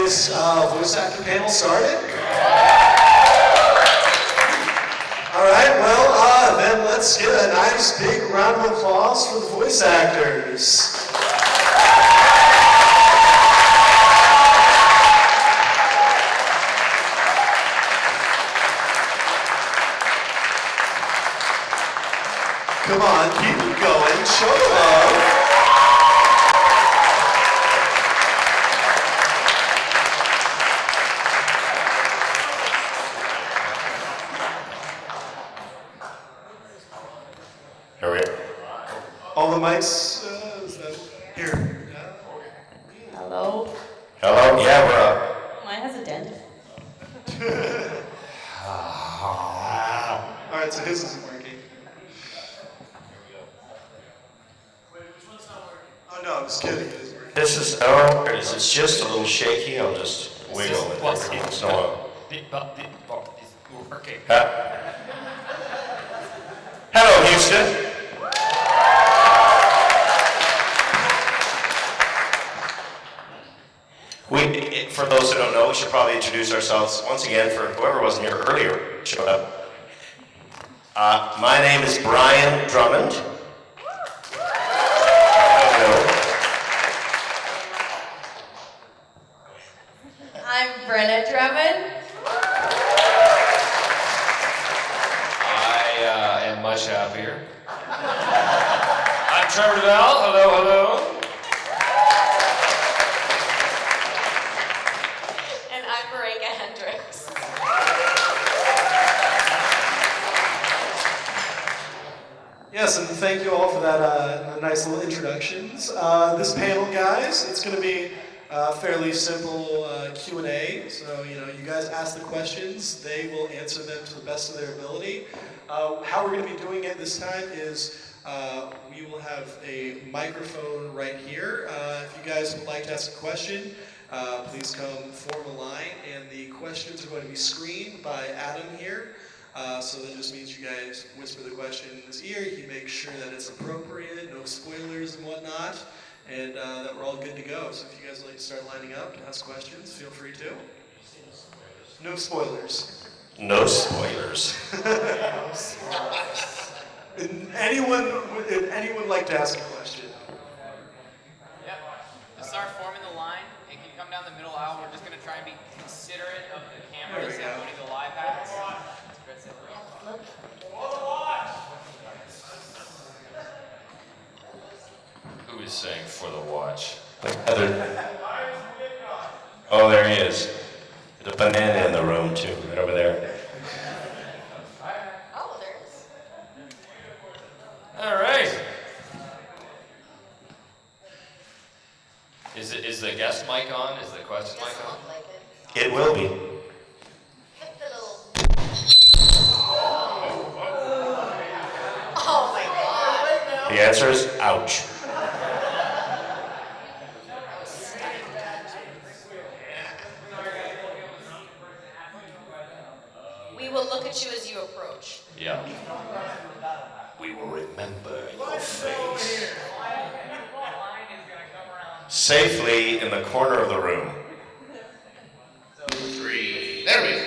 today's voice actor panel started? All right, well, then let's get a nice big round of applause for the voice actors. Come on, keep it going, show love. Here we go. All the mics, here. Hello? Hello? Yeah, we're up. Mine has a dent. All right, so his isn't working. Oh no, I'm just kidding. It is working. This is, it's just a little shaky. I'll just wiggle it. It's no. Okay. Hello, Houston. For those who don't know, we should probably introduce ourselves once again for whoever wasn't here earlier showed up. My name is Brian Drummond. Hello. I'm Brynna Drummond. I am much happier. I'm Trevor Devall. Hello, hello. And I'm Maryke Hendrikse. Yes, and thank you all for that nice little introductions. This panel, guys, it's going to be a fairly simple Q&A. So, you guys ask the questions, they will answer them to the best of their ability. How we're going to be doing it this time is we will have a microphone right here. If you guys would like to ask a question, please come form a line, and the questions are going to be screened by Adam here. So that just means you guys whisper the question in his ear. He makes sure that it's appropriate, no spoilers and whatnot, and that we're all good to go. So if you guys would like to start lining up to ask questions, feel free to. No spoilers. No spoilers. Would anyone like to ask a question? Yep. Let's start forming the line. And can you come down the middle aisle? We're just going to try and be considerate of the cameras that Ponyville Live has. Who is saying for the watch? Heather. Oh, there he is. There's a banana in the room, too, right over there. Oh, there is. All right. Is the guest mic on? Is the question mic on? Like it. It will be. Hit the little... Oh my god. The answer is ouch. We will look at you as you approach. Yeah. We will remember your face. Safely in the corner of the room. 3. There we go.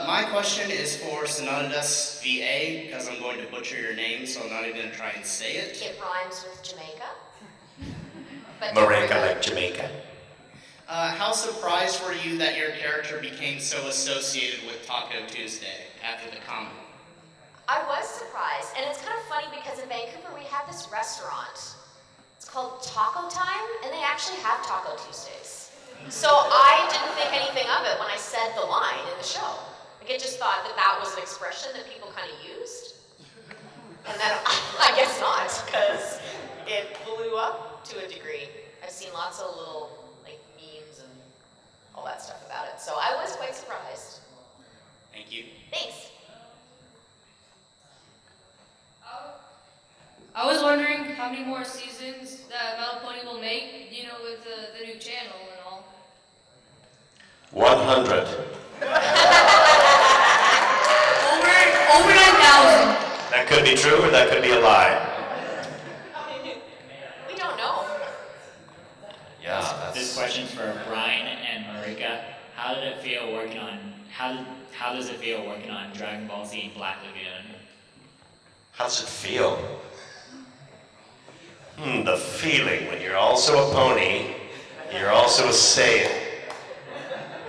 My question is for Sonata Dusk VA, because I'm going to butcher your name, so I'm not even going to try and say it. It rhymes with Jamaica. But Maryke like Jamaica. How surprised were you that your character became so associated with Taco Tuesday after the comedy? I was surprised, and it's kind of funny because in Vancouver we have this restaurant. It's called Taco Time, and they actually have Taco Tuesdays. So I didn't think anything of it when I said the line in the show. Like, I just thought that was an expression that people kind of used. And then I guess not, because it blew up to a degree. I've seen lots of little memes and all that stuff about it. So I was quite surprised. Thank you. Thanks. I was wondering how many more seasons that My Little Pony will make, with the new channel and all. 100. Over 9,000. That could be true or that could be a lie. We don't know. Yeah, that's... questions for Brian and Maryke. How did it feel working on? How does it feel working on Dragon Ball Z Black Lagoon? How does it feel? The feeling when you're also a pony, you're also a Saiyan.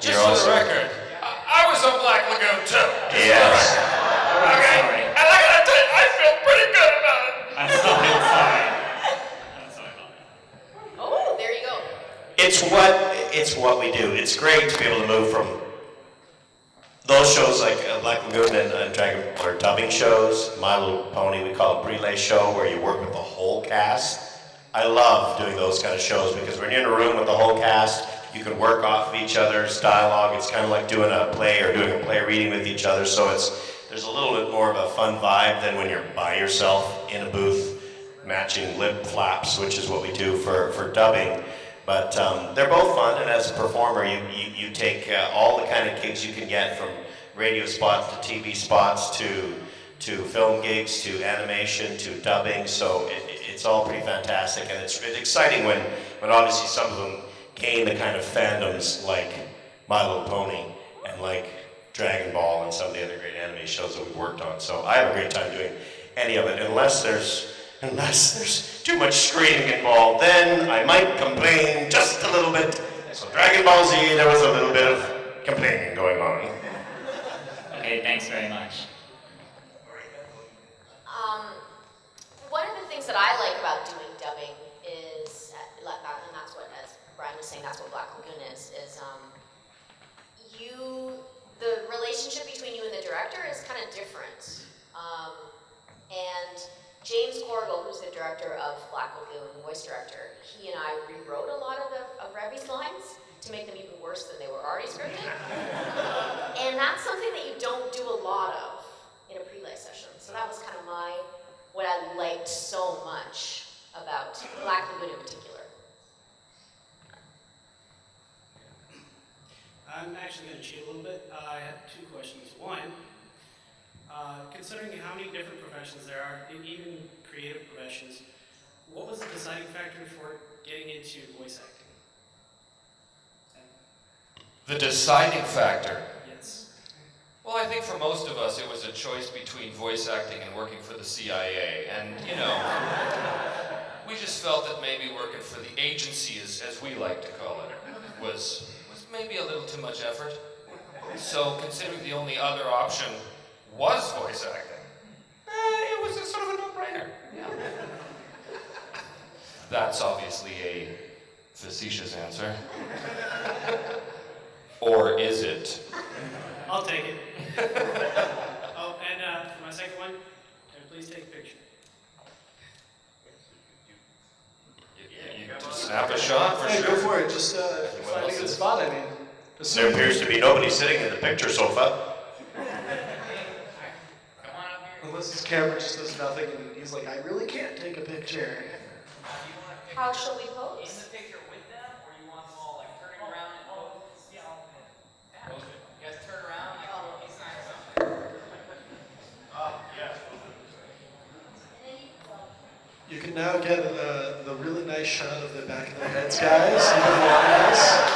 Just for the record, I was on Black Lagoon too. Yes. Okay? And I gotta tell you, I feel pretty good about it. I'm sorry about that. Oh, there you go. It's what we do. It's great to be able to move from those shows like Black Lagoon and Dragon Ball are dubbing shows. My Little Pony, we call it a relay show where you work with the whole cast. I love doing those kind of shows because when you're in a room with the whole cast, you can work off of each other's dialogue. It's kind of like doing a play or doing a play reading with each other. So there's a little bit more of a fun vibe than when you're by yourself in a booth matching lip flaps, which is what we do for dubbing. But they're both fun, and as a performer, you take all the kind of gigs you can get, from radio spots to TV spots to film gigs to animation to dubbing. So it's all pretty fantastic, and it's exciting when obviously some of them gain the kind of fandoms like My Little Pony and like Dragon Ball and some of the other great anime shows that we've worked on. So I have a great time doing any of it, unless there's too much screaming involved. Then I might complain just a little bit. So Dragon Ball Z, there was a little bit of complaining going on. Okay, thanks very much. One of the things that I like about doing dubbing is, and that's what, as Brian was saying, that's what Black Lagoon is the relationship between you and the director is kind of different. And James Corrigal, who's the director of Black Lagoon, the voice director, he and I rewrote a lot of Revy's lines to make them even worse than they were already scripted. And that's something that you don't do a lot of in a prelay session. So that was kind of what I liked so much about Black Lagoon in particular. I'm actually going to cheat a little bit. I have two questions. One, considering how many different professions there are, even creative professions, what was the deciding factor for getting into voice acting? The deciding factor. Yes. Well, I think for most of us, it was a choice between voice acting and working for the CIA. And, we just felt that maybe working for the agency, as we like to call it, was maybe a little too much effort. So, considering the only other option was voice acting, it was a sort of a no-brainer. Yeah. That's obviously a facetious answer. Or is it? I'll take it. Oh, and for my second one, can I please take a picture? You snap a shot for Hey, sure. go for it. Just find a good spot. I mean, There appears to be nobody sitting in the picture sofa. Come on up here. unless his camera just does nothing and he's like, I really can't take a picture. How shall we In pose? the picture with them, or you want them all like turning around and pose? Yeah. You guys turn around like peace sign or something. You can now get the really nice shot of the back of their heads, guys. You can line us.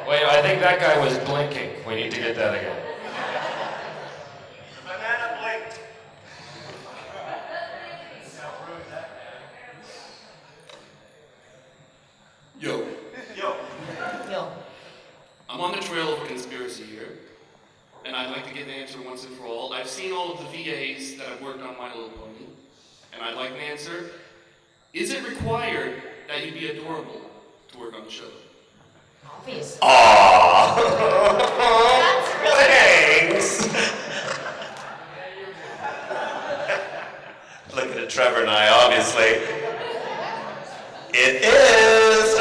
Wait, I think that guy was blinking. We need to get that again. Yo, Yo. I'm on the trail of a conspiracy here, and I'd like to get an answer once and for all. I've seen all of the VAs that have worked on My Little Pony, and I'd like an answer. Is it required that you be adorable to work on the show? Obviously. Aww. That's really Thanks. Looking at Trevor and I, obviously. It is.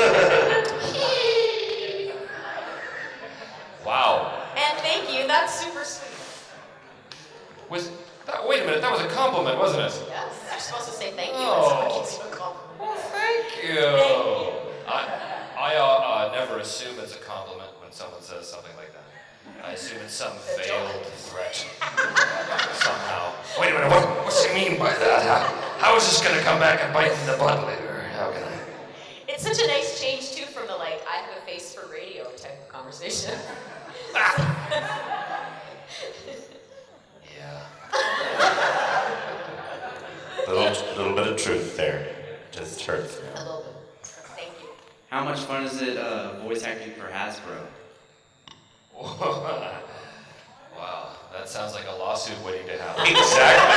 Wow. And thank you. That's super sweet. Wait a minute, that was a compliment, wasn't it? Yes. You're supposed to say thank you. Oh. It's a compliment. Well, thank you. I never assume it's a compliment when someone says something like that. I assume it's some veiled threat. Somehow. Wait a minute, what's he mean by that? How is this gonna come back and bite me in the butt later? How can I? It's such a nice change too from the like, I have a face for radio type of conversation. Yeah. Little bit of truth there. Just truth. A little bit. Thank you. How much fun is it voice acting for Hasbro? Wow, that sounds like a lawsuit waiting to happen. Exactly.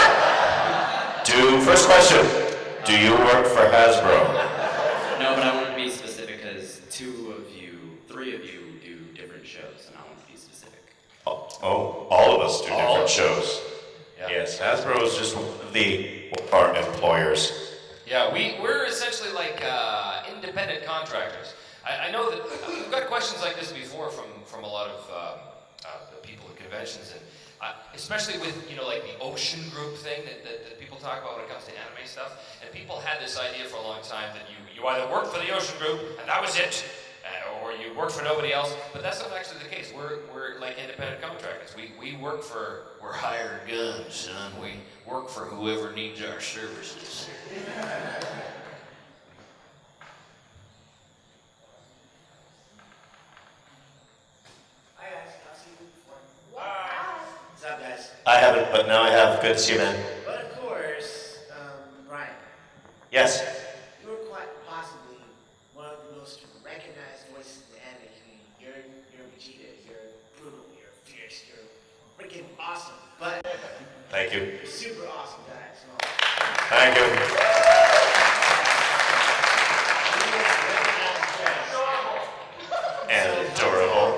First question, do you work for Hasbro? No, but I want to be specific because three of you do different shows, and I want to be specific. Oh, all of us do different shows. Yeah. Yes, Hasbro is just our employers. Yeah, we're essentially like independent contractors. I know that we've got questions like this before from a lot of people at conventions, and especially with like the ocean group thing that people talk about when it comes to anime stuff. And people had this idea for a long time that you either worked for the ocean group and that was it, or you worked for nobody else. But that's not actually the case. We're like independent contractors. We're hired guns, son. We work for whoever needs our services. What's up, guys? I haven't, but now I have. Good to see you, man. But of course, Brian, Yes. you were quite possibly one of the most recognized voices in the anime community. You're Vegeta, you're brutal, you're fierce, you're freaking awesome. But Thank you. you're super awesome guy. So Thank you. And adorable.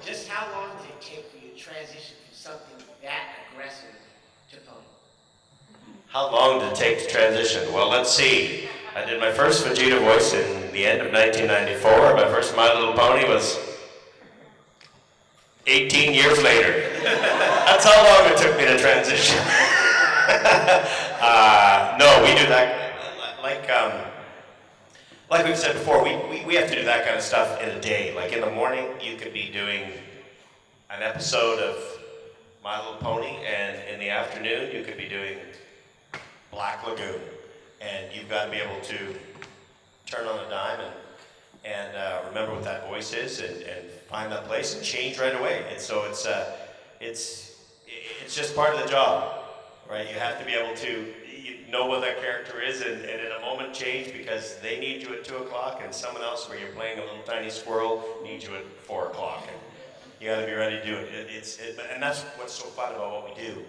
just how long did it take for you to transition from something that aggressive to Pony? How long did it take to transition? Well, let's see. I did my first Vegeta voice in the end of 1994. My first My Little Pony was 18 years later. That's how long it took me to transition. No, we do that. Like we've said before, we have to do that kind of stuff in a day. Like in the morning, you could be doing an episode of My Little Pony, and in the afternoon, you could be doing Black Lagoon. And you've got to be able to turn on a dime and remember what that voice is and find that place and change right away. And so it's just part of the job, right? You have to be able to know what that character is and in a moment change because they need you at 2 o'clock and someone else where you're playing a little tiny squirrel needs you at 4 o'clock. And you got to be ready to do it. And that's what's so fun about what we do.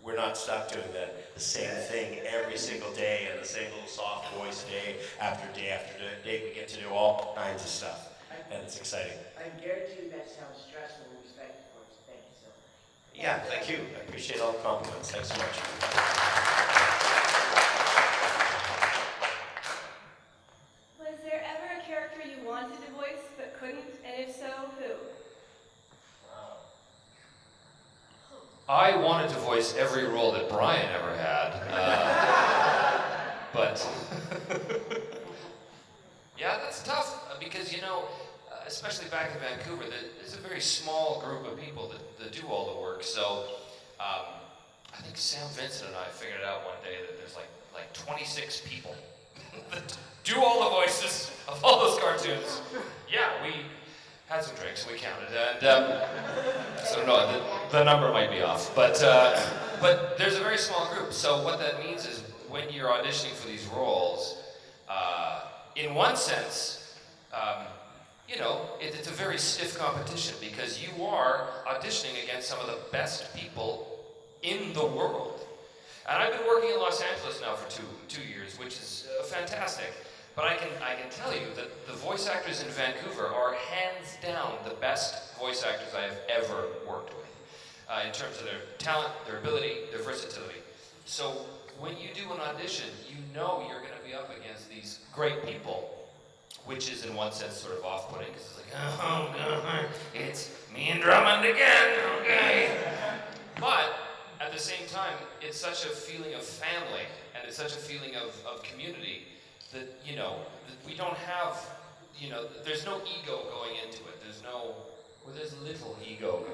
We're not stuck doing the same thing every single day and the same little soft voice day after day. We get to do all kinds of stuff, and it's exciting. I guarantee you that sounds stressful and respectful. Thank you so much. Yeah, thank you. I appreciate all the compliments. Thanks so much. Was there ever a character you wanted to voice but couldn't, and if so, who? I wanted to voice every role that Brian ever had, but yeah, that's tough because especially back in Vancouver, there's a very small group of people that do all the work. So I think Sam Vincent and I figured out one day that there's like 26 people that do all the voices of all those cartoons. Yeah, we had some drinks, we counted, and so no, the number might be off, but there's a very small group. So what that means is when you're auditioning for these roles, in one sense, it's a very stiff competition because you are auditioning against some of the best people in the world. And I've been working in Los Angeles now for two years, which is fantastic. But I can tell you that the voice actors in Vancouver are hands down the best voice actors I have ever worked with in terms of their talent, their ability, their versatility. So when you do an audition, you know you're going to be up against these great people, which is in one sense sort of off-putting because it's like, oh God, it's me and Drummond again, okay. But at the same time, it's such a feeling of family and it's such a feeling of community that, that we don't have there's no ego going into it. There's little ego.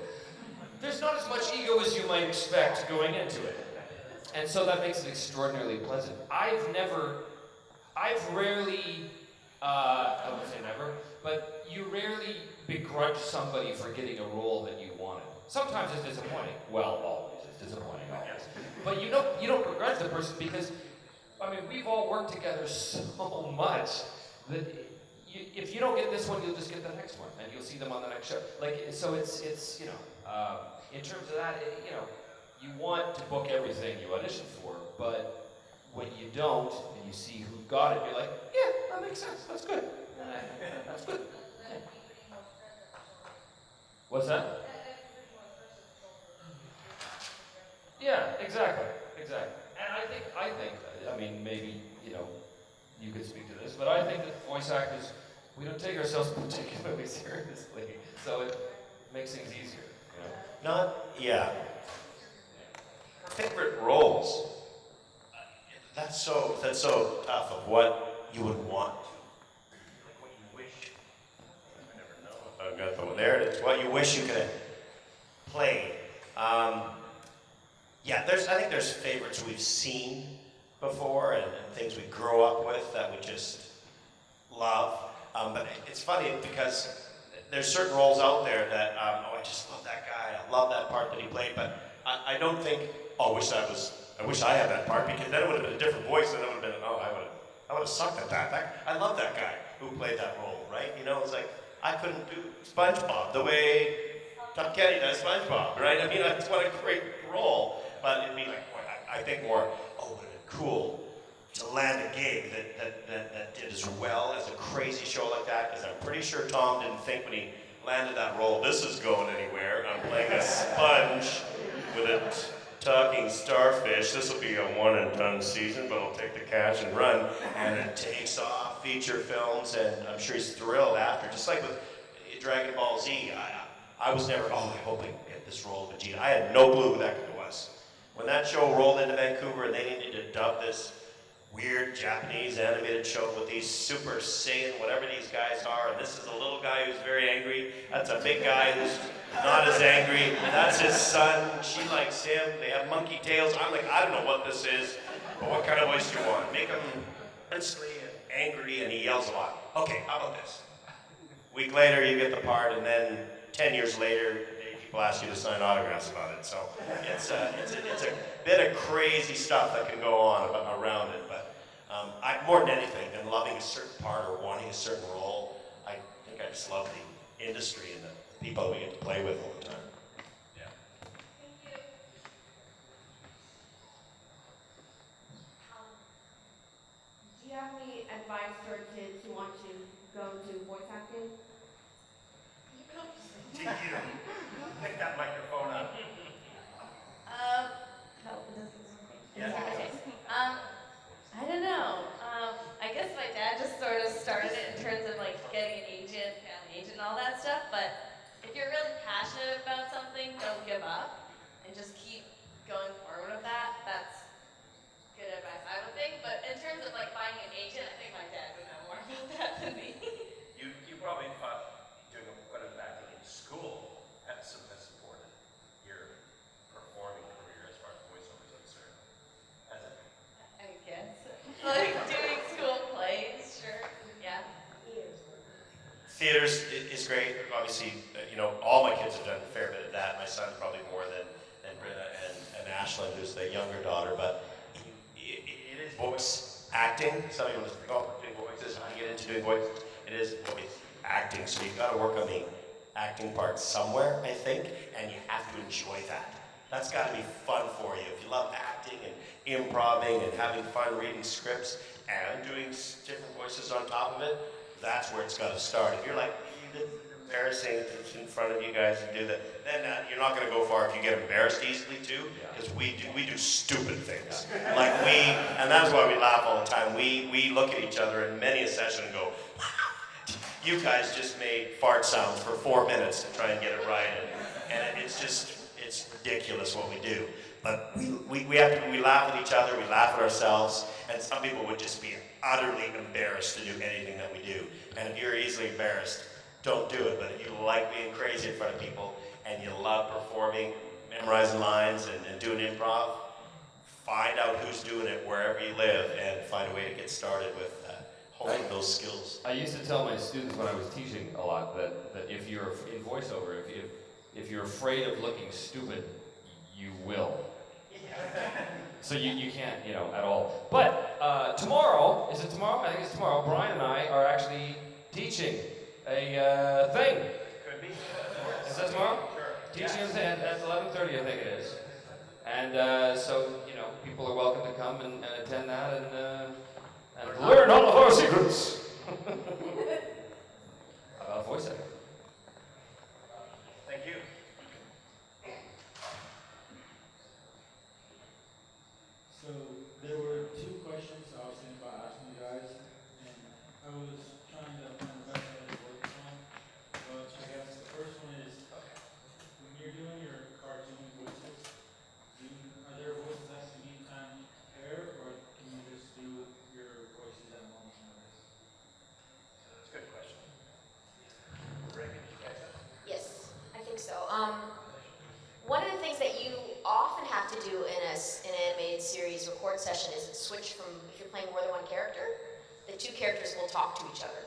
There's not as much ego as you might expect going into it. And so that makes it extraordinarily pleasant. I've rarely, I won't say never, but you rarely begrudge somebody for getting a role that you wanted. Sometimes it's disappointing. Well, always it's disappointing, always. But you don't begrudge the person because, we've all worked together so much that if you don't get this one, you'll just get the next one, and you'll see them on the next show. So it's in terms of that, you want to book everything you audition for, but when you don't, and you see who got it, you're like, yeah, that makes sense, that's good. That's good. Yeah. What's that? Yeah, exactly. And I think, maybe, you could speak to this, but I think that voice actors, we don't take ourselves particularly seriously, so it makes things easier, Yeah. Favorite roles. That's so tough of what you would want. Like what you wish. I never know if I've got the one there. It's what you wish you could have played. I think there's favorites we've seen before and things we grow up with that we just love. But it's funny because there's certain roles out there that, I just love that guy. I love that part that he played, but I don't think, I wish I had that part, because then it would have been a different voice, and it would have been, I would have sucked at that. I love that guy who played that role, right? It's like, I couldn't do SpongeBob the way Tom Kenny does SpongeBob, right? It's what a great role, but it'd be like, I think more, would have been cool to land a gig that did as well as a crazy show like that, because I'm pretty sure Tom didn't think when he landed that role, this is going anywhere. I'm playing a sponge with a talking starfish. This will be a one and done season, but I'll take the cash and run. And it takes off, feature films, and I'm sure he's thrilled after. Just like with Dragon Ball Z, I was never, I hope I get this role of Vegeta. I had no clue who that guy was. When that show rolled into Vancouver and they needed to dub this weird Japanese animated show with these Super Saiyan, whatever these guys are, and this is a little guy who's very angry, that's a big guy who's not as angry, that's his son, she likes him, they have monkey tails. I'm like, I don't know what this is, but what kind of voice do you want? Make him princely and angry and he yells a lot. Okay, how about this? A week later you get the part, and then 10 years later people ask you to sign autographs about it. So it's a bit of crazy stuff that can go on around it. But more than anything, than loving a certain part or wanting a certain role, I think I just love the industry and the people we get to play with all the time. Yeah. Thank you. Do you have any advice for kids who want to go into voice acting? To you. Pick that microphone up. Yeah. Okay. I don't know. I guess my dad just sort of started it in terms of like getting an agent, family agent, and all that stuff. But if you're really passionate about something, don't give up and just keep going forward with that. That's good advice, I would think. But in terms of like finding an agent, I think my dad would know more about that than me. You probably thought doing quite a bit of acting in school has supported your performing career as far as voiceover is concerned. Has it? I guess. Like doing school plays, sure. Yeah. Theaters is great. Obviously, all my kids have done a fair bit of that. My son probably more than Brynna and Ashlyn, who's the younger daughter. But it is voice acting. Some people just think, doing voices, how do you get into doing voice? It is voice acting. So you've got to work on the acting part somewhere, I think, and you have to enjoy that. That's got to be fun for you. If you love acting and improvising and having fun reading scripts and doing different voices on top of it, that's where it's got to start. If you're like, this is embarrassing in front of you guys and do that, then you're not going to go far if you get embarrassed easily too, because we do stupid things. And that's why we laugh all the time. We look at each other in many a session and go, wow, you guys just made fart sounds for 4 minutes to try and get it right. And it's ridiculous what we do. But we laugh at each other, we laugh at ourselves, and some people would just be utterly embarrassed to do anything that we do. And if you're easily embarrassed, don't do it. But if you like being crazy in front of people, and you love performing, memorizing lines, and doing improv, find out who's doing it wherever you live, and find a way to get started with honing those skills. I used to tell my students when I was teaching a lot that if you're in voiceover, if you're afraid of looking stupid, you will. So you can't, at all. But tomorrow, is it tomorrow? I think it's tomorrow. Brian and I are actually teaching a thing. Could be. Is that tomorrow? Sure. Teaching at 11:30, I think it is. And so, people are welcome to come and attend that and learn all of our secrets about voice acting. Thank you. So there were two questions I was thinking about asking you guys, and I was trying to find the best way to work on. But I guess the first one is, when you're doing your cartoon voices, are there voices that you need time to prepare, or can you just do your voices at a moment's notice? That's a good question. Yes, I think so. One of the things that you often have to do in an animated series record session is switch from, if you're playing more than one character, the two characters will talk to each other.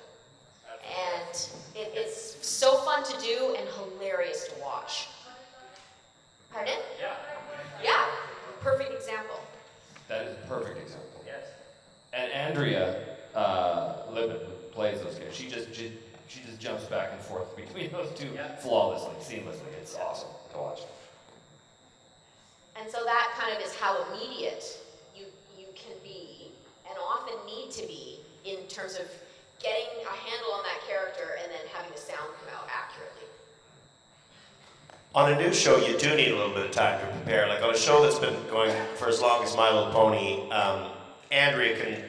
And it's so fun to do and hilarious to watch. Pardon? Yeah. Yeah, perfect example. That is a perfect example. Yes. And Andrea Libet, who plays those characters, she just jumps back and forth between those two flawlessly, seamlessly. It's awesome to watch. And so that kind of is how immediate you can be and often need to be in terms of getting a handle on that character and then having the sound come out accurately. On a new show, you do need a little bit of time to prepare. Like on a show that's been going for as long as My Little Pony, Andrea can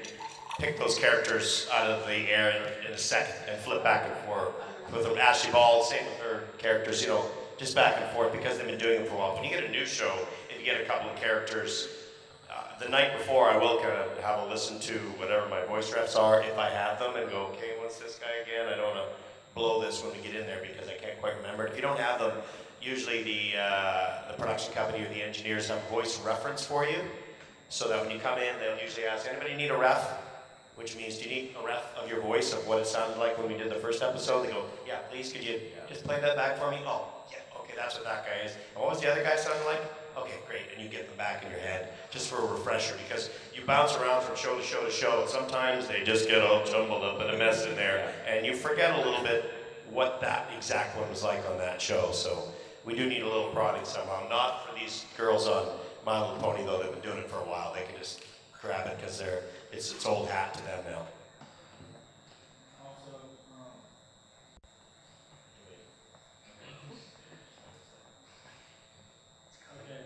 pick those characters out of the air in a second and flip back and forth with them. Ashley Ball, same with her characters, just back and forth because they've been doing it for a while. When you get a new show, if you get a couple of characters, the night before I will kind of have a listen to whatever my voice reps are, if I have them, and go, okay, what's this guy again? I don't want to blow this when we get in there because I can't quite remember it. If you don't have them, usually the production company or the engineers have a voice reference for you, so that when you come in, they'll usually ask, anybody need a ref? Which means, do you need a ref of your voice of what it sounded like when we did the first episode? They go, yeah, please, could you just play that back for me? Oh, yeah, okay, that's what that guy is. And what was the other guy sounding like? Okay, great, and you get them back in your head, just for a refresher, because you bounce around from show to show to show, and sometimes they just get all jumbled up and a mess in there, and you forget a little bit what that exact one was like on that show, so we do need a little prodding somehow. Not for these girls on My Little Pony, though, they've been doing it for a while. They can just grab it, because it's old hat to them now. Also, okay,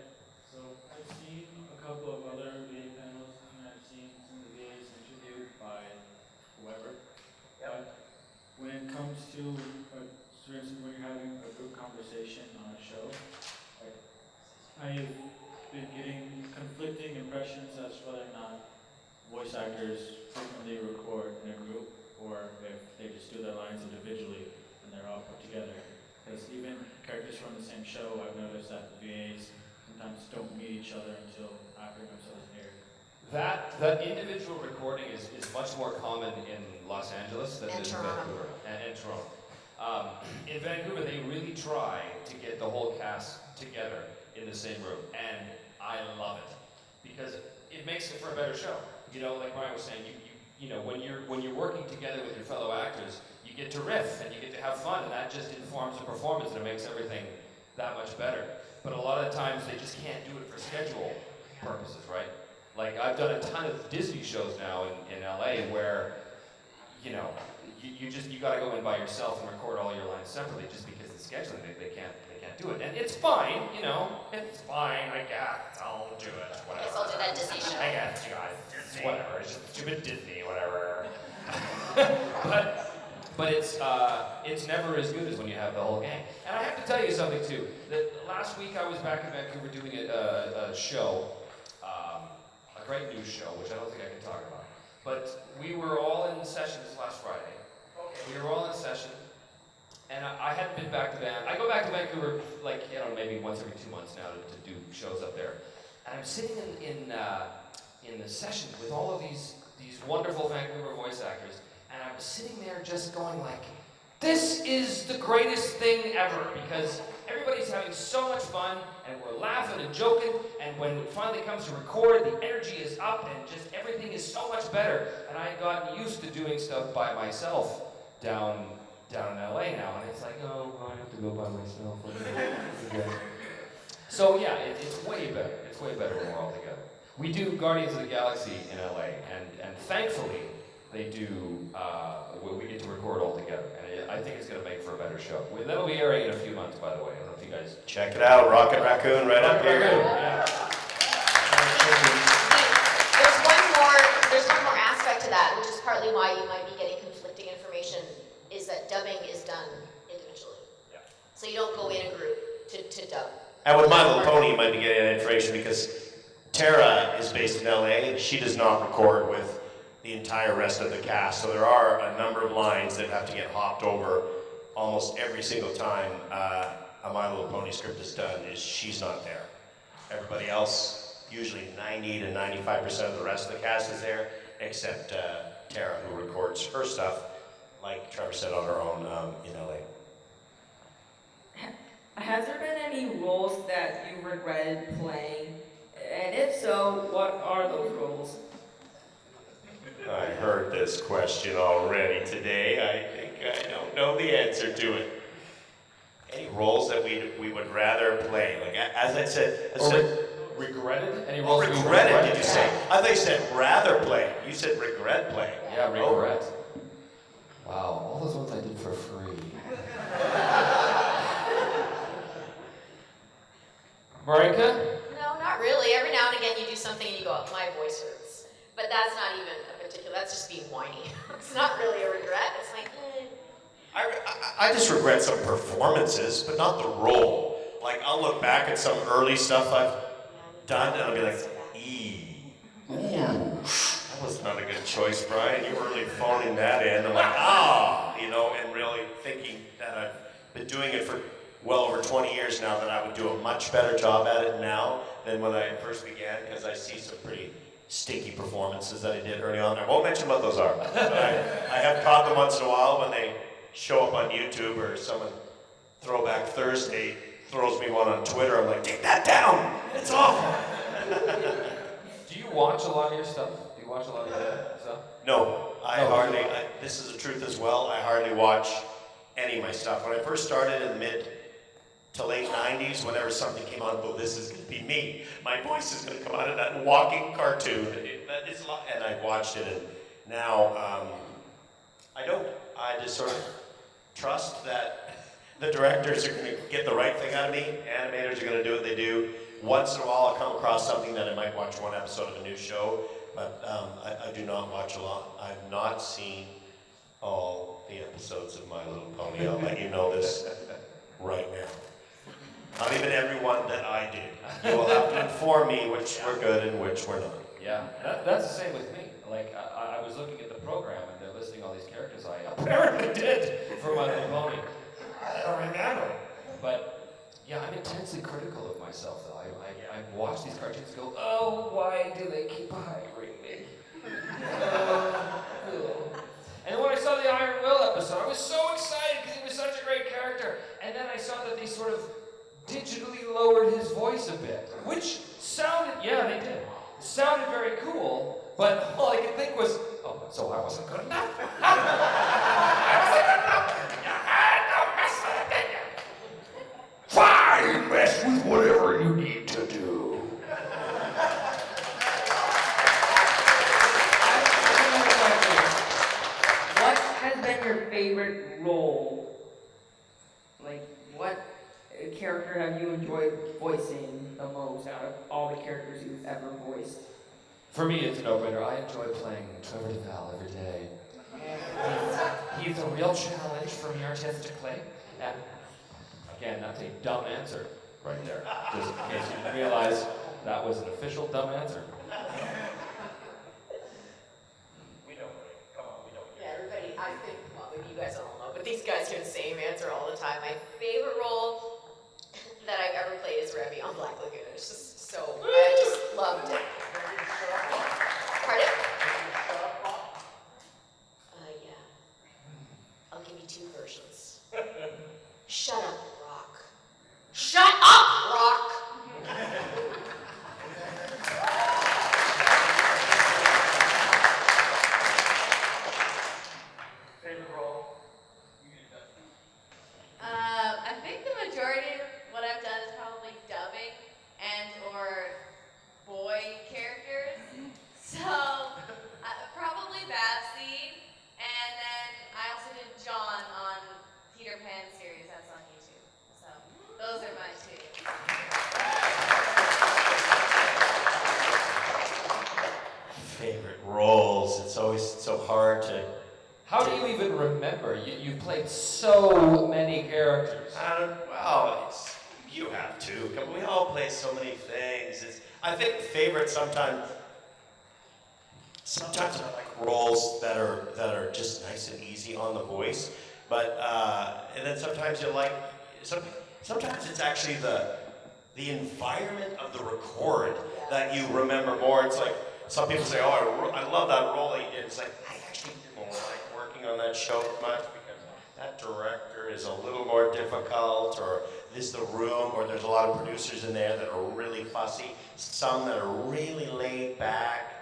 so I've seen a couple of other VA panels, and I've seen some of the VAs interviewed by whoever. But when it comes to, for instance, when you're having a group conversation on a show, I've been getting conflicting impressions as to whether or not voice actors frequently record in a group, or if they just do their lines individually and they're all put together. Because even characters from the same show, I've noticed that the VAs sometimes don't meet each other until after episodes aired. That individual recording is much more common in Los Angeles than in Vancouver and Toronto. In Vancouver, they really try to get the whole cast together in the same room, and I love it because it makes it for a better show. Like Brian was saying, when you're working together with your fellow actors, you get to riff and you get to have fun, and that just informs the performance and it makes everything that much better. But a lot of times they just can't do it for schedule purposes, right? Like I've done a ton of Disney shows now in LA where, you gotta go in by yourself and record all your lines separately just because the scheduling they can't do it. And it's fine, it's fine, I guess, I'll do it, whatever. I guess I'll do that Disney show. I guess, you guys, whatever, it's just stupid Disney, whatever. But but it's never as good as when you have the whole gang. And I have to tell you something too. That last week I was back in Vancouver doing a show, a great news show, which I don't think I can talk about. But we were all in session this last Friday. We were all in session, and I hadn't been back to Vancouver. I go back to Vancouver like, maybe once every 2 months now to do shows up there. And I'm sitting in the session with all of these wonderful Vancouver voice actors, and I was sitting there just going like, this is the greatest thing ever, because everybody's having so much fun, and we're laughing and joking, and when it finally comes to record, the energy is up, and just everything is so much better. And I had gotten used to doing stuff by myself down in LA now, and it's like, oh, well, I have to go by myself. Okay. So yeah, it's way better. It's way better when we're all together. We do Guardians of the Galaxy in LA, and thankfully they do. We get to record all together, and I think it's going to make for a better show. That'll be airing in a few months, by the way. I don't know if you guys check it out. Rocket Raccoon right up here. There's one more aspect to that, which is partly why you might be getting conflicting information, is that dubbing is done individually. Yeah. So you don't go in a group to dub. And with My Little Pony, you might be getting that information because Tara is based in LA. She does not record with the entire rest of the cast. So there are a number of lines that have to get hopped over almost every single time a My Little Pony script is done, is she's not there. Everybody else, usually 90 to 95% of the rest of the cast is there, except Tara, who records her stuff, like Trevor said, on her own in LA. Has there been any roles that you regretted playing? And if so, what are those roles? I heard this question already today. I think I don't know the answer to it. Any roles that we would rather play? Like as I said, regretted? Any roles? roles we Regretted? regret? Did you say? I thought you said rather play. You said regret play. Yeah, regret. Wow, all those ones I did for free. Maryke? No, not really. Every now and again you do something and you go, my voice hurts. But that's not even a particular, that's just being whiny. It's not really a regret. It's like, I just regret some performances, but not the role. Like I'll look back at some early stuff I've done and I'll be like, that was not a good choice, Brian. You were really phoning that in. I'm like, and really thinking that I've been doing it for well over 20 years now, that I would do a much better job at it now than when I first began, because I see some pretty stinky performances that I did early on. I won't mention what those are, but I have caught them once in a while when they show up on YouTube, or someone Throwback Thursday throws me one on Twitter. I'm like, take that down! It's awful! Do you watch a lot of your stuff? Do you watch a lot of your stuff? No, this is the truth as well, I hardly watch any of my stuff. When I first started in the mid to late 90s, whenever something came on, well, this is going to be me. My voice is going to come out of that walking cartoon. And I watched it, and now I don't. I just sort of trust that the directors are going to get the right thing out of me. Animators are going to do what they do. Once in a while, I'll come across something that I might watch one episode of a new show, but I do not watch a lot. I've not seen all the episodes of My Little Pony. I'll let you know this right now. Not even every one that I did. You will have to inform me which were good and which were not. Yeah, that's the same with me. Like, I was looking at the program and they're listing all these characters I apparently did for My Little Pony. I don't remember. But, yeah, I'm intensely critical of myself, though. I watch these cartoons and go, oh, why do they keep hiring me? And when I saw the Iron Will episode, I was so excited because he was such a great character. And then I saw that they sort of digitally lowered his voice a bit, which sounded, yeah, they did. It sounded very cool, but all I could think was, oh, so I wasn't good enough? I wasn't good enough? You had to mess with it, didn't you? Fine, mess with whatever you need to do. What has been your favorite role? Like, what character have you enjoyed voicing the most out of all the characters you've ever voiced? For me, it's a no-brainer. I enjoy playing Trevor Devall every day. He's a real challenge for me artistically. And again, that's a dumb answer right there. Just in case you didn't realize that was an official dumb answer. Yeah, everybody, I think, well, maybe you guys don't all know, but these guys hear the same answer all the time. My favorite role that I've ever played is Remy on Black Lagoon. It's just so, I just loved it. Pardon? Yeah. I'll give you 2 versions. Shut up, Rock. Shut up, Rock! Favorite role? I think the majority of what I've done is probably dubbing and or boy characters. So probably Babsy, and then I also did John on Peter Pan series. That's on YouTube. So those are my 2. Favorite roles. It's always so hard to. How do you even remember? You've played so many characters. You have to. We all play so many things. I think favorite sometimes I like roles that are just nice and easy on the voice, but and then sometimes you like sometimes it's actually the environment of the record that you remember more. It's like some people say, "Oh, I love that role that you did." It's like I actually didn't like working on that show much because that director is a little more difficult, or this the room, or there's a lot of producers in there that are really fussy. Some that are really laid back.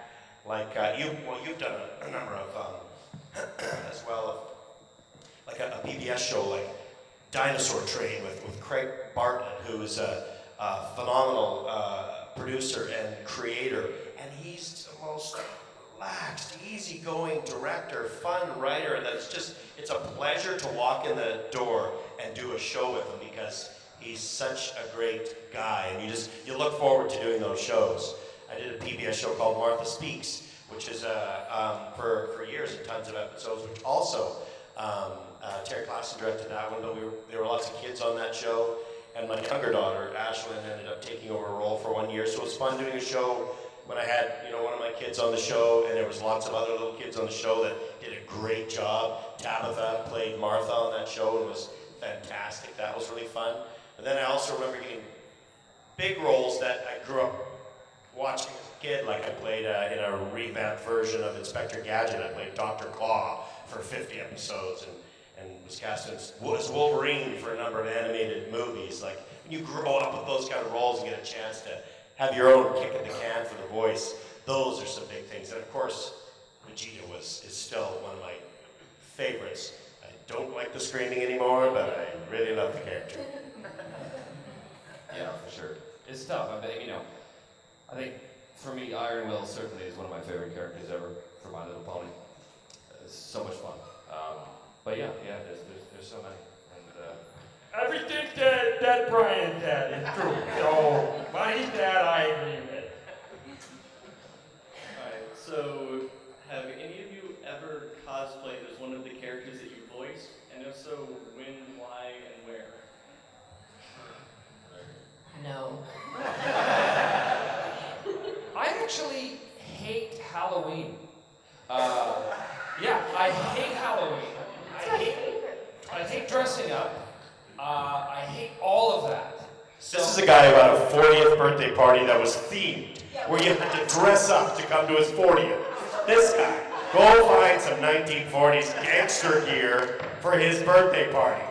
Like you've done a number of as well, like a PBS show like Dinosaur Train with Craig Bartlett, who is a phenomenal producer and creator, and he's the most relaxed, easygoing director, fun writer. It's a pleasure to walk in the door and do a show with him because he's such a great guy, and you look forward to doing those shows. I did a PBS show called Martha Speaks, which is for years and tons of episodes, which also Terry Claxton directed that one, but there were lots of kids on that show, and my younger daughter, Ashlyn, ended up taking over a role for 1 year, so it was fun doing a show when I had one of my kids on the show, and there was lots of other little kids on the show that did a great job. Tabitha played Martha on that show and was fantastic. That was really fun. And then I also remember getting big roles that I grew up watching as a kid, like I played in a revamped version of Inspector Gadget. I played Dr. Claw for 50 episodes and was cast as Wolverine for a number of animated movies. Like, when you grow up with those kind of roles and get a chance to have your own kick at the can for the voice, those are some big things. And of course, Vegeta is still one of my favorites. I don't like the screaming anymore, but I really love the character. Yeah, for sure. It's tough. I think for me, Iron Will certainly is one of my favorite characters ever for My Little Pony. It's so much fun. But yeah, there's so many. And everything that Brian said is true. So my dad, I agree with. Alright, so have any of you ever cosplayed as one of the characters that you voiced? And if so, when, why, and where? No. I actually hate Halloween. I hate Halloween. I hate dressing up. I hate all of that. This is a guy who had a 40th birthday party that was themed, where you had to dress up to come to his 40th. This guy, go find some 1940s gangster gear for his birthday party.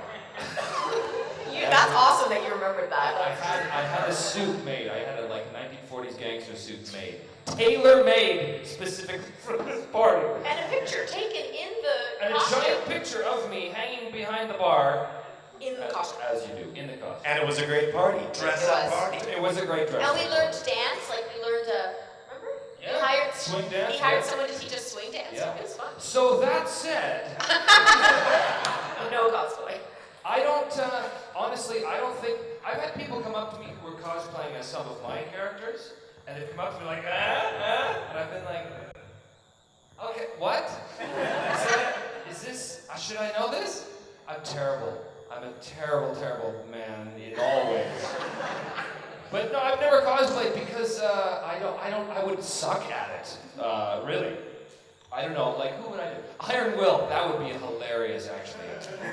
That's awesome that you remembered that. I had a suit made. I had a 1940s gangster suit made. Tailor-made specifically for this party. And a picture taken in the And costume. a giant picture of me hanging behind the bar. In the costume. As you do, in the costume. And it was a great party. Dress up party. It was a great dress And up we learned to dance, remember? Yeah. We hired Swing dance, He hired yeah. someone to teach us swing dance. Yeah. It was fun. So that said, No cosplay. I don't, honestly, I don't think, I've had people come up to me who were cosplaying as some of my characters, and they've come up to me like, and I've been like, okay, what? So this, should I know this? I'm terrible. I'm a terrible, terrible man in all ways. But no, I've never cosplayed because I would suck at it, really. I don't know, like who would I do? Iron Will, that would be hilarious actually.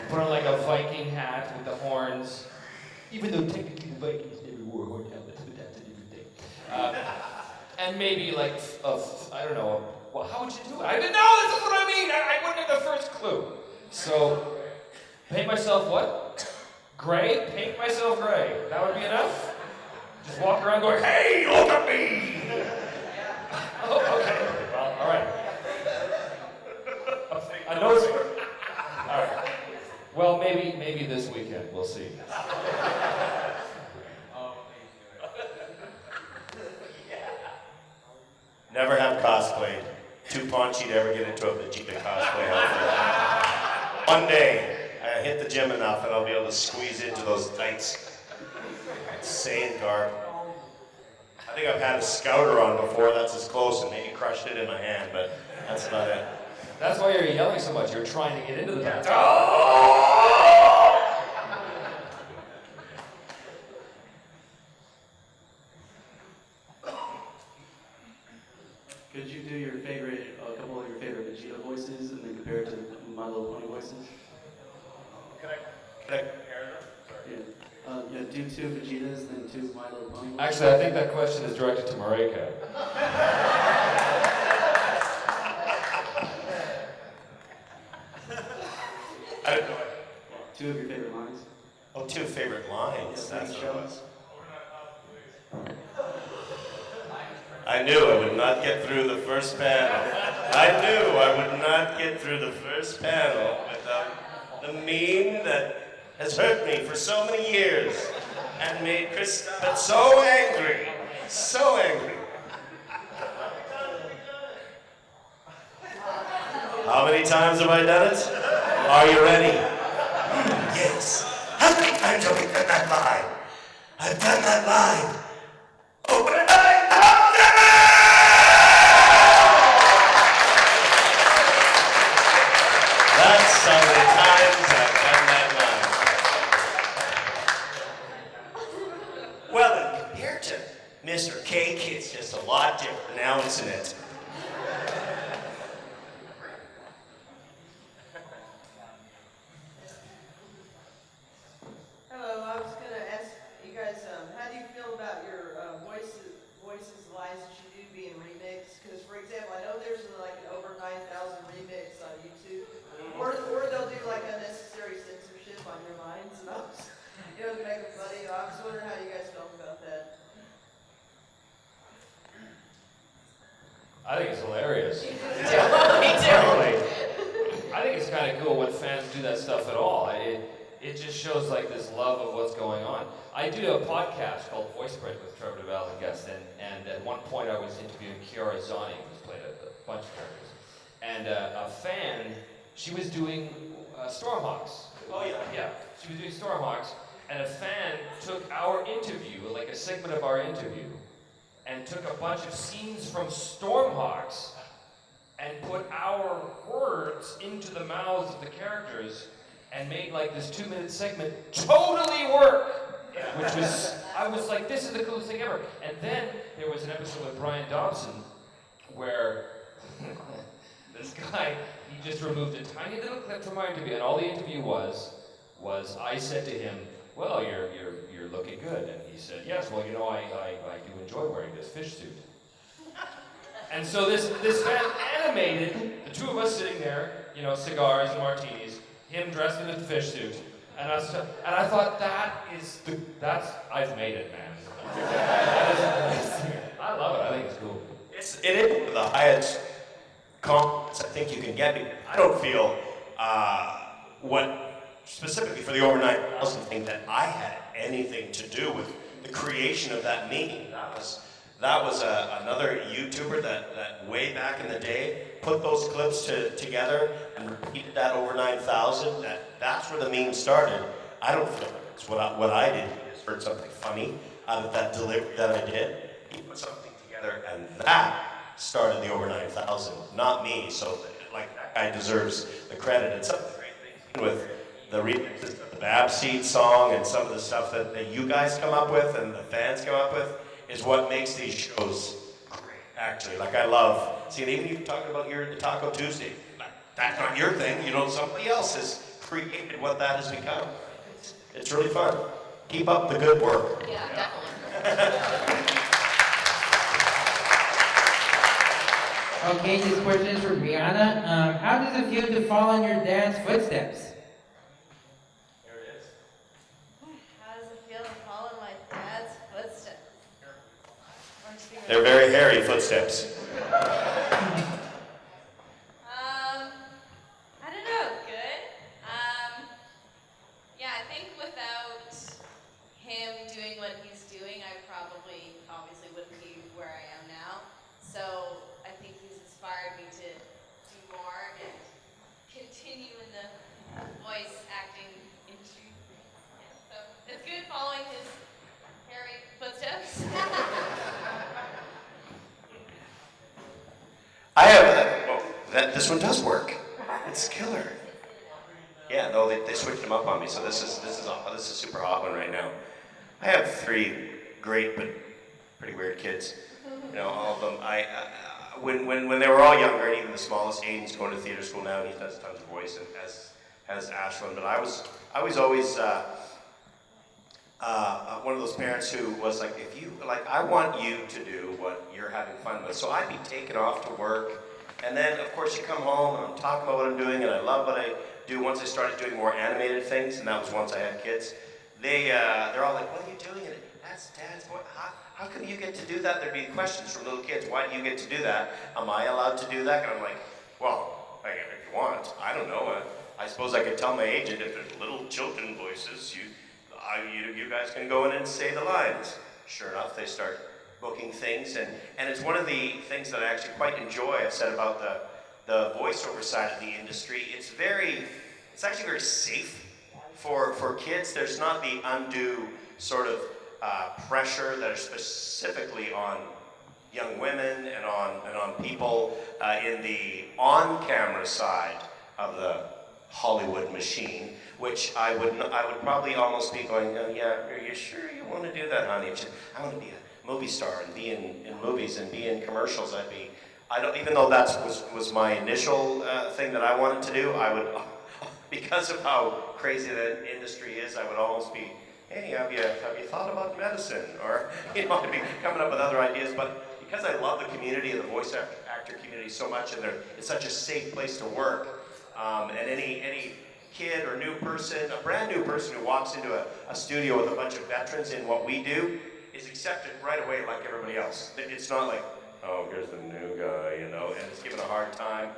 Put on like a Viking hat with the horns. Even though technically the Vikings never wore horn helmets, but that's a different thing. And maybe like, I don't know, well, how would you do it? I didn't know, this is what I mean! I wouldn't have the first clue. So, paint myself what? Gray? Paint myself gray. That would be enough? Just walk around going, hey, look at me! Oh, okay. Well, all right. I know it's... All right. Well, maybe this weekend. We'll see. Never have cosplayed. Too paunchy to ever get into a Vegeta cosplay outfit. One day, I hit the gym enough and I'll be able to squeeze into those tights. Insane garb. I think I've had a Scouter on before, that's as close, and maybe crushed it in my hand, but that's about it. That's why you're yelling so much. You're trying to get into the pants. Could you do your favorite, a couple of your favorite Vegeta voices and then compare it to My Little Pony voices? Can I compare them? Yeah. Yeah, do 2 Vegetas, then 2 My Little Pony voices. Actually, I think that question is directed to Maryke. I don't know. 2 of your favorite lines. Oh, 2 favorite lines. Yeah, That's what it show was. I knew I would not get through the first panel. I knew I would not get through the first panel without the meme that has hurt me for so many years and made Chris so angry. So angry. How many times have I done it? Are you ready? Yes. How many times have we done that line? I've done that line. Over 9,000! That's how many times I've done that line. Well, then, compared to Mr. Cake, it's just a lot different now, isn't it? Hello, I was going to ask you guys, how do you feel about your voices lines that you do being remixed? Because, for example, I know there's like an over 9,000 remix on YouTube, or they'll do like unnecessary censorship on your lines, and I was, to make it funny. I was wondering how you guys felt about that. I think it's hilarious. Me too. I think it's kind of cool when fans do that stuff at all. It just shows like this love of what's going on. I do a podcast called Voice Print with Trevor, Devall, and guest, and at one point I was interviewing Kiara Zani, who's played a bunch of characters. And a fan, she was doing Stormhawks. Oh yeah. Yeah, she was doing Stormhawks, and a fan took our interview, like a segment of our interview, and took a bunch of scenes from Stormhawks and put our words into the mouths of the characters and made like this 2-minute segment totally work. Which was, I was like, this is the coolest thing ever. And then there was an episode with Brian Dobson where this guy, he just removed a tiny little clip from our interview, and all the interview was I said to him, well, you're looking good. And he said, yes, well, I do enjoy wearing this fish suit. And so this fan animated the two of us sitting there, cigars and martinis, him dressed in a fish suit, and I thought I've made it, man. I love it. I think it's cool. It is one of the highest compliments I think you can get. I don't feel specifically for the over 9,000 thing that I had anything to do with the creation of that meme. That was another YouTuber that way back in the day put those clips together and repeated that over 9,000. That's where the meme started. I don't feel like it's what I did. Is heard something funny out of that delivery that I did. He put something together, and that started the over 9,000, not me. So like that guy deserves the credit. And some of the great things with the remixes of the Babseed song and some of the stuff that you guys come up with and the fans come up with is what makes these shows great, actually. Like I love, see, even you talking about the Taco Tuesday, like, that's not your thing, you know, somebody else has created what that has become. It's really fun. Keep up the good work. Yeah, definitely. Okay, this question is for Brynna. How does it feel to follow in your dad's footsteps? How does it feel to follow my dad's footsteps? They're very hairy footsteps. I don't know, good. Yeah, I think without him doing what he's doing, I probably, obviously wouldn't be where I am now. So I think he's inspired me to do more and continue in the voice acting industry. Yeah, so it's good following his hairy footsteps. I have, this one does work. It's killer. Yeah, no, they switched them up on me, so this is a super hot one right now. I have 3 great but pretty weird kids. You know, all of them. When they were all younger, and even the smallest, Aiden's going to theater school now, and he does tons of voice, and as Ashlyn. But I was always one of those parents who was like, I want you to do what you're having fun with. So I'd be taken off to work, and then of course you come home and I'm talking about what I'm doing, and I love what I do. Once I started doing more animated things, and that was once I had kids, they're all like, what are you doing? And that's Dad's voice. How come you get to do that? There'd be questions from little kids. Why do you get to do that? Am I allowed to do that? And I'm like, well, if you want, I don't know. I suppose I could tell my agent if there's little children voices, you guys can go in and say the lines. Sure enough, they start booking things, and it's one of the things that I actually quite enjoy. I've said about the voiceover side of the industry. It's actually very safe for kids. There's not the undue sort of pressure that are specifically on young women and on people in the on-camera side of the Hollywood machine, which I would probably almost be going, oh, yeah, are you sure you want to do that, honey? I want to be a movie star and be in movies and be in commercials. Even though that was my initial thing that I wanted to do, I would, because of how crazy that industry is, I would almost be, hey, have you thought about medicine? Or, I'd be coming up with other ideas. But because I love the community and the voice actor community so much, and it's such a safe place to work, and any kid or new person, a brand new person who walks into a studio with a bunch of veterans in what we do is accepted right away like everybody else. It's not like, oh, here's the new guy, and it's given a hard time.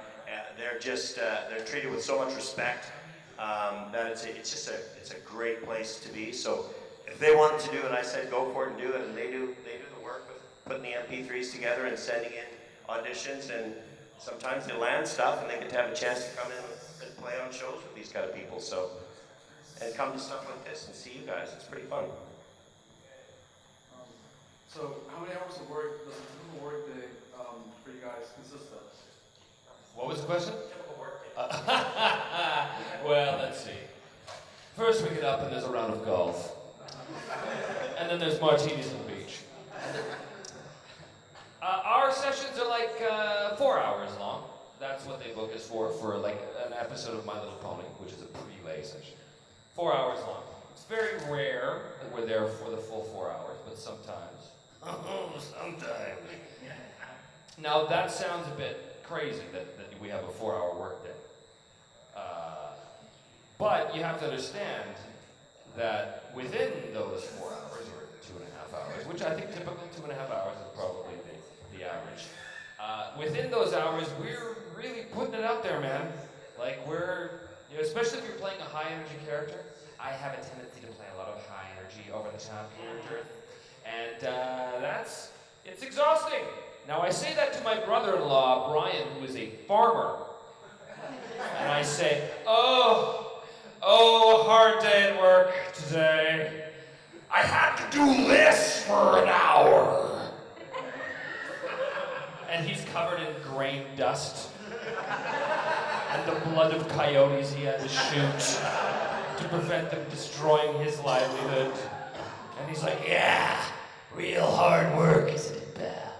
They're just, they're treated with so much respect that it's a great place to be. So if they wanted to do it, I said go for it and do it, and they do the work with putting the MP3s together and sending in auditions, and sometimes they land stuff and they get to have a chance to come in and play on shows with these kind of people. So, and come to stuff like this and see you guys. It's pretty fun. So how many hours of work does a typical work day for you guys consist of? What was the question? Well, let's see. First we get up and there's a round of golf. And then there's martinis on the beach. Our sessions are like 4 hours long. That's what they book us for like an episode of My Little Pony, which is a pre-lay session. 4 hours long. It's very rare that we're there for the full 4 hours, but sometimes. Oh, sometimes. Now that sounds a bit crazy that we have a 4-hour workday. But you have to understand that within those 4 hours, or 2.5 hours, which I think typically 2.5 hours is probably the average. Within those hours, we're really putting it out there, man. Like especially if you're playing a high energy character. I have a tendency to play a lot of high energy, over the top characters. And it's exhausting. Now I say that to my brother-in-law, Brian, who is a farmer. And I say, oh, hard day at work today. I had to do this for an hour. And he's covered in grain dust. and the blood of coyotes he had to shoot to prevent them destroying his livelihood. And he's like, yeah, real hard work, isn't it, pal?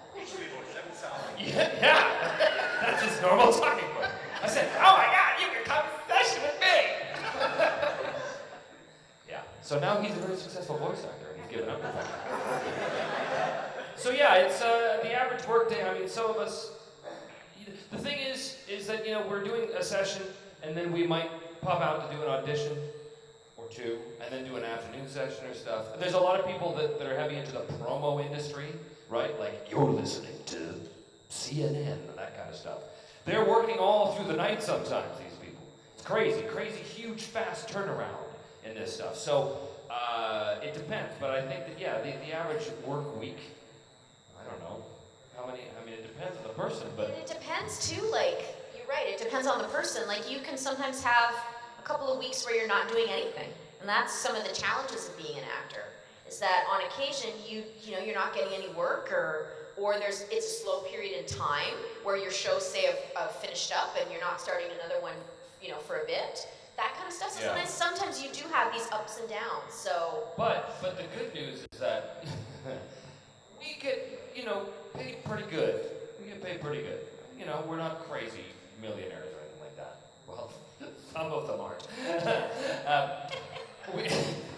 Yeah, that's his normal talking point. I said, oh my God, you can come to session with me. Yeah, so now he's a very successful voice actor, and he's given up the fact. So yeah, it's the average work day. I mean, some of us, the thing is that, you know, we're doing a session, and then we might pop out to do an audition or two, and then do an afternoon session or stuff. There's a lot of people that are heavy into the promo industry, right? Like, you're listening to CNN and that kind of stuff. They're working all through the night sometimes, these people. It's crazy, huge, fast turnaround in this stuff. So, it depends, but I think that, yeah, the average work week, I don't know, how many, I mean, it depends on the person, but... And it depends too, like, you're right, it depends on the person. Like, you can sometimes have a couple of weeks where you're not doing anything. And that's some of the challenges of being an actor, is that on occasion, you know, you're not getting any work, or it's a slow period in time where your shows, say, have finished up and you're not starting another one, you know, for a bit. That kind of stuff. So Yeah. sometimes you do have these ups and downs, so... But the good news is that we get, you know, paid pretty good. We get paid pretty good. You know, we're not crazy millionaires or anything like that. Well, some of them aren't.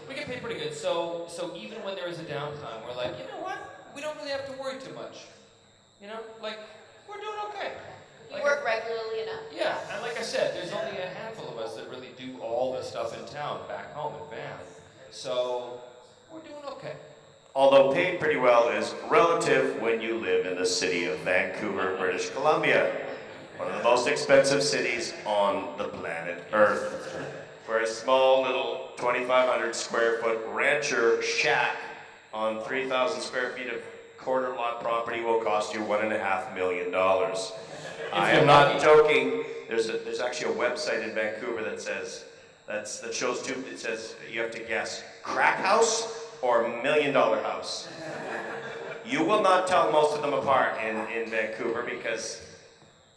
We get paid pretty good. So even when there is a downtime, we're like, you know what? We don't really have to worry too much. You know, like, we're doing okay. You work regularly enough? Yeah, and like I said, there's only a handful of us that really do all the stuff in town, back home in Van. So, we're doing okay. Although paid pretty well is relative when you live in the city of Vancouver, British Columbia. One of the most expensive cities on the planet Earth. Where a small little 2,500 square foot rancher shack on 3,000 square feet of corner lot property will cost you $1.5 million. I am not joking. There's actually a website in Vancouver that says, that shows two, it says you have to guess crack house or $1 million house. You will not tell most of them apart in Vancouver because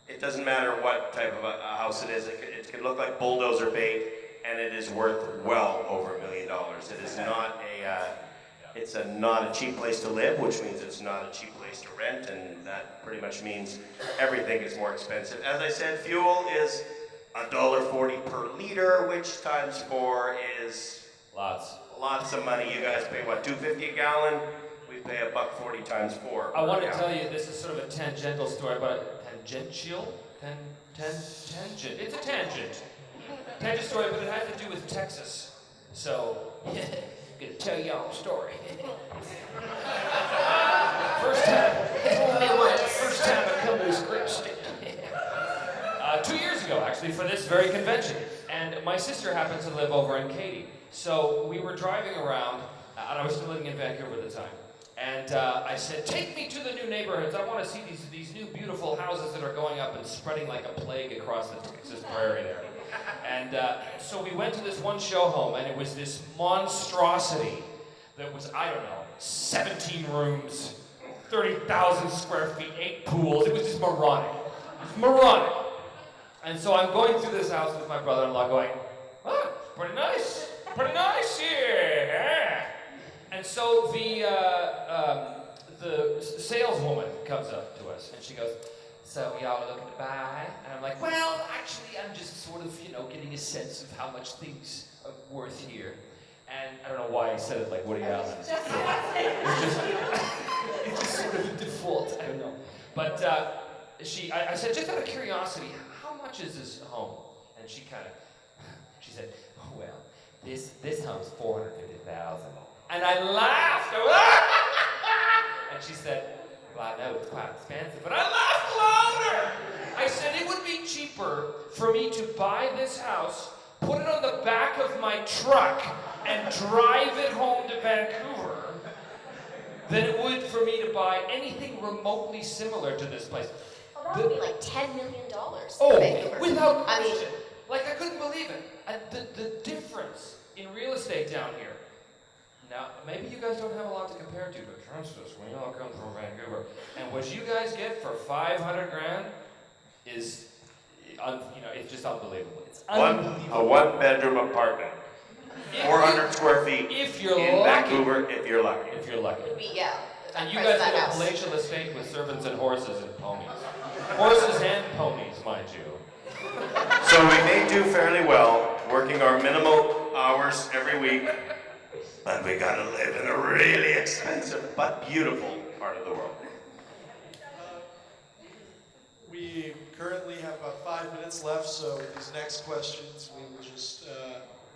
it doesn't matter what type of a house it is. It can look like bulldozer bait, and it is worth well over $1 million. It is not not a cheap place to live, which means it's not a cheap place to rent, and that pretty much means everything is more expensive. As I said, fuel is $1.40 per liter, which times 4 is lots of money. You guys pay what, $2.50 a gallon? We pay $1.40 times 4. I want to tell you, this is sort of a tangential story, but tangential? Tangent. It's a tangent. Tangent story, but it has to do with Texas. So, I'm gonna tell y'all a story. First time I come to this great state. 2 years ago, actually, for this very convention. And my sister happens to live over in Katy. So we were driving around, and I was still living in Vancouver at the time. And I said, take me to the new neighborhoods. I want to see these new beautiful houses that are going up and spreading like a plague across the Texas prairie there. And so we went to this one show home, and it was this monstrosity that was, I don't know, 17 rooms, 30,000 square feet, 8 pools. It was just moronic. It was moronic. And so I'm going through this house with my brother-in-law going, oh, pretty nice here. Yeah. And so the saleswoman comes up to us, and she goes, so y'all are looking to buy? And I'm like, well, actually, I'm just sort of, you know, getting a sense of how much things are worth here. And I don't know why I said it like Woody Allen. It's just sort of a default, I don't know. But I said, just out of curiosity, how much is this home? And she said, oh, well, this home's $450,000. And I laughed. And she said, well, I know it's quite expensive, but I laughed louder. I said it would be cheaper for me to buy this house, put it on the back of my truck, and drive it home to Vancouver than it would for me to buy anything remotely similar to this place. Oh, that would be like $10 million. Oh, without question. Like, I couldn't believe it. The difference in real estate down here. Now, maybe you guys don't have a lot to compare to, but trust us, we all come from Vancouver. And what you guys get for $500,000 is it's just unbelievable. It's A unbelievable. one-bedroom apartment. 400 square feet if you're in lucky. Vancouver, if you're lucky. If you're lucky. Yeah. And you Price guys that get a house. palatial estate with servants and horses and ponies. Horses and ponies, mind you. So we may do fairly well, working our minimal hours every week, but we gotta live in a really expensive but beautiful part of the world. We currently have about 5 minutes left, so these next questions we will just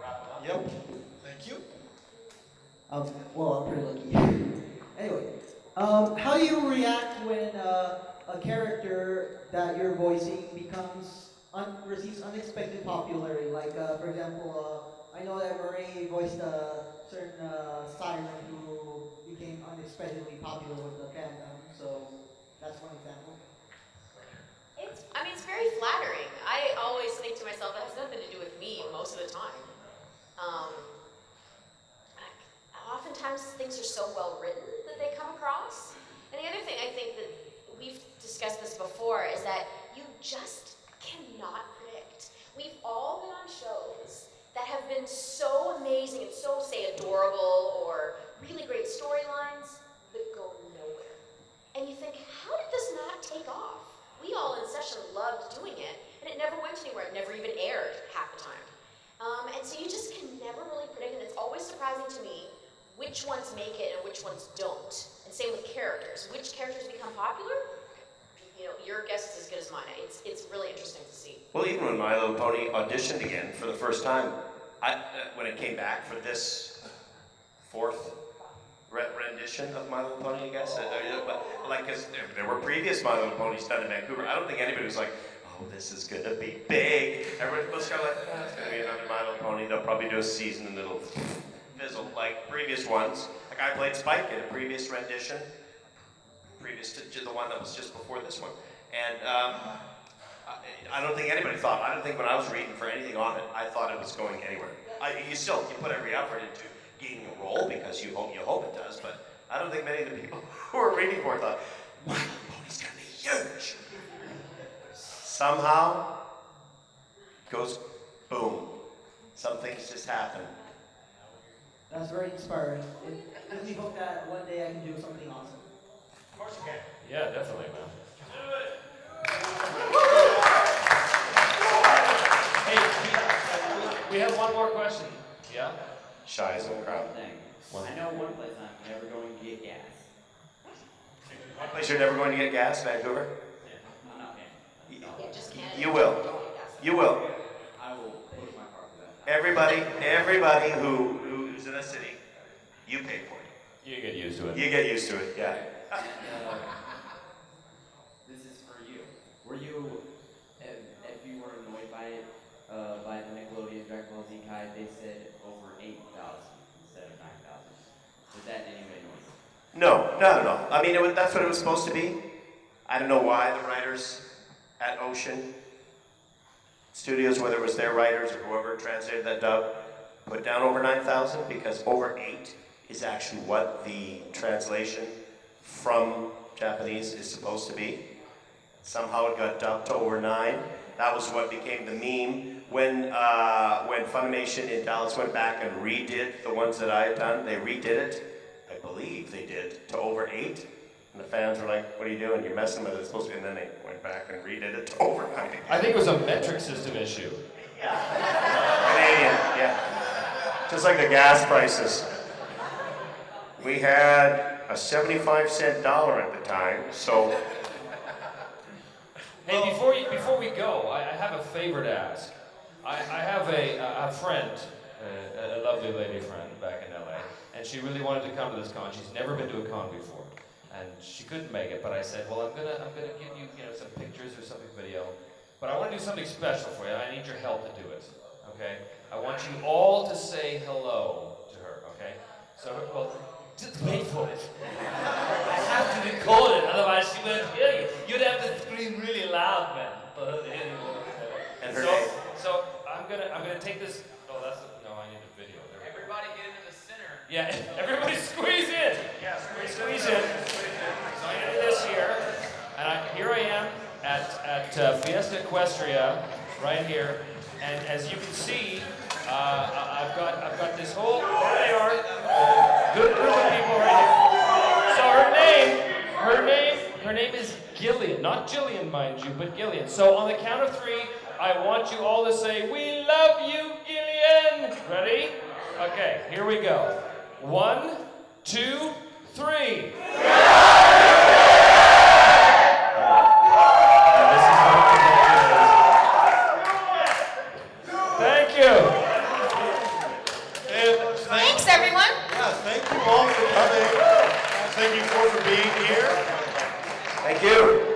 wrap up. Yep. Thank you. Well, I'm pretty lucky. Anyway, how do you react when a character that you're voicing receives unexpected popularity? Like, for example, I know that Maryke voiced a certain siren who became unexpectedly popular with the fandom, so that's one example. It's very flattering. I always think to myself, that has nothing to do with me most of the time. Oftentimes things are so well written that they come across. And the other thing I think that we've discussed this before is that you just cannot predict. We've all been on shows that have been so amazing and so, say, adorable or really great storylines that go nowhere. And you think, how did this not take off? We all in session loved doing it, and it never went anywhere. It never even aired half the time. And so you just can never really predict, and it's always surprising to me which ones make it and which ones don't. And same with characters. Which characters become popular? Your guess is as good as mine. It's really interesting to see. Well, even when My Little Pony auditioned again for the first time, when it came back for this fourth rendition of My Little Pony, I guess, because there were previous My Little Ponies done in Vancouver. I don't think anybody was like, oh, this is going to be big. Everybody was kind of like, oh, it's going to be another My Little Pony. They'll probably do a season and it'll fizzle like previous ones. Like I played Spike in a previous rendition, previous to the one that was just before this one. And I don't think anybody thought, I don't think when I was reading for anything on it, I thought it was going anywhere. You put every effort into gaining a role because you hope it does, but I don't think many of the people who were reading for it thought, My Little Pony's gonna be huge. Somehow, it goes boom. Some things just happen. That's very inspiring. It gives me hope that one day I can do something awesome. Of course you can. Yeah, definitely, man. Hey, we have one more question. Yeah? Shy as a crowd. I know one place I'm never going to get gas. One place you're never going to get gas, Vancouver? I'm not paying. You will. You will. I will push my car for that. Everybody who's in a city, you pay for it. You get used to it. You get used to it, yeah. This is for you. Were you, if you were annoyed by it, by the Nickelodeon Dragon Ball Z Kai, they said over 8,000 instead of 9,000. Was that in any way annoying? No, not at all. I mean, that's what it was supposed to be. I don't know why the writers at Ocean Studios, whether it was their writers or whoever translated that dub, put down over 9,000 because over 8 is actually what the translation from Japanese is supposed to be. Somehow it got dubbed to over 9. That was what became the meme. When Funimation in Dallas went back and redid the ones that I had done, they redid it, I believe they did, to over 8. And the fans were like, what are you doing? You're messing with it. It's supposed to be. And then they went back and redid it to over 9. I think it was a metric system issue. Canadian, yeah. Just like the gas prices. We had a 75-cent dollar at the time, so. Hey, before we go, I have a favor to ask. I have a friend, a lovely lady friend back in LA, and she really wanted to come to this con. She's never been to a con before, and she couldn't make it. But I said, well, I'm gonna give you some pictures or something video, but I want to do something special for you. I need your help to do it. Okay? I want you all to say hello to her. Okay? So, well, just wait for it. I have to record it, otherwise she won't hear you. You'd have to scream really loud, man. But anyway. And her name? So I'm gonna take this. Oh, no, I need a video. Everybody get into the center. Yeah, everybody squeeze in. Yeah, squeeze in. So I'm gonna do this here, and here I am at Fiesta Equestria right here, and as you can see, I've got this whole. There they are. Good group of people right here. So her name is Gillian, not Jillian, mind you, but Gillian. So on the count of 3, I want you all to say, "We love you, Gillian." Ready? Okay, here we go. 1, 2, 3. Thank you. And Thanks, everyone. Yeah, thank you all for coming. Thank you for being here. Thank you.